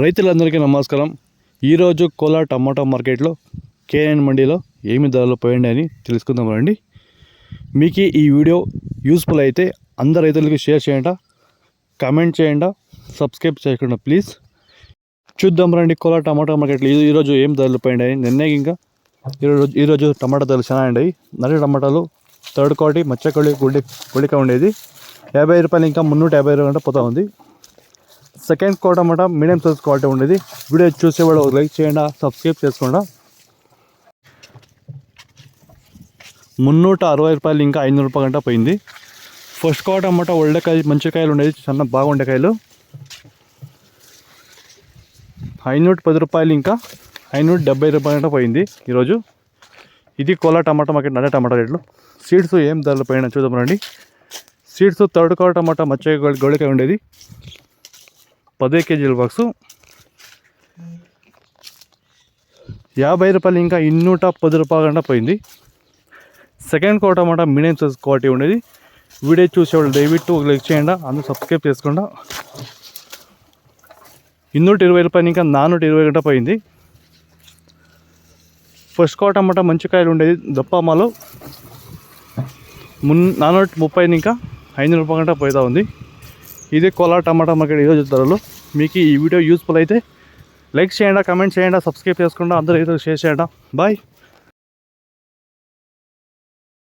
రైతులందరికీ నమస్కారం. ఈరోజు కోలార్ టమాటా మార్కెట్లో కేఎన్ మండీలో ఏమి ధరలు పోయండి అని తెలుసుకుందాం రండి. మీకు ఈ వీడియో యూస్ఫుల్ అయితే అందరు రైతులకి షేర్ చేయండి, కామెంట్ చేయండి, సబ్స్క్రైబ్ చేయకుండా ప్లీజ్. చూద్దాం రండి కోలార్ టమాటా మార్కెట్లో ఈరోజు ఏం ధరలు పోయండి అని. నిన్నే ఇంకా ఈరోజు టమాటా ధరలు చాలా అండి. నల్ల టమాటాలు థర్డ్ క్వాలిటీ మచ్చకొల్లి గుడిక ఉండేది 50 రూపాయలు, ఇంకా 350 రూపాయలు పోతా ఉంది. సెకండ్ క్వాలిటీ అన్నమాట మీడియం సైజ్ క్వాలిటీ ఉండేది. వీడియో చూసేవాళ్ళు లైక్ చేయండి, సబ్స్క్రైబ్ చేసుకోండి. 360 రూపాయలు, ఇంకా 500 రూపాయలు గంట పోయింది. ఫస్ట్ క్వాలిటీ అన్నమాట ఒళ్ళకాయ మంచి కాయలు ఉండేది, చాలా బాగుండే కాయలు. 510 రూపాయలు, ఇంకా 570 రూపాయలు గంట పోయింది ఈరోజు. ఇది కోలార్ టమాటా మార్కెట్ నల్ల టమాటా రేట్లు. సీడ్స్ ఏం ధరలు పోయినా చూద్దాం రండి. సీడ్స్ థర్డ్ క్వాలిటీ టమాటా మచ్చ గోళికాయ ఉండేది 10 కేజీల బాక్సు 50 రూపాయలు, ఇంకా 210 రూపాయలు గంట పోయింది. సెకండ్ క్వాలిటీ టమాటా మీడియం సైజ్ క్వాలిటీ ఉండేది. వీడియో చూసేవాళ్ళు దయవిట్టు లైక్ చేయండి, అందరూ సబ్స్క్రైబ్ చేసుకోండి. 220 రూపాయలు, ఇంకా 420 గంట పోయింది. ఫస్ట్ క్వాలిటీ టమాటా మంచి కాయలు ఉండేది దప్పమాలో 430, ఇంకా 500 రూపాయల గంట పోతా ఉంది. ఇదే కోలార్ టమాటా మార్కెట్ ఈరోజు ధరలు. మీకు ఈ వీడియో యూస్ఫుల్ అయితే లైక్ చేయండి, కామెంట్ చేయండి, సబ్స్క్రైబ్ చేసుకోండి, అందరూ అయితే షేర్ చేయండి. బాయ్.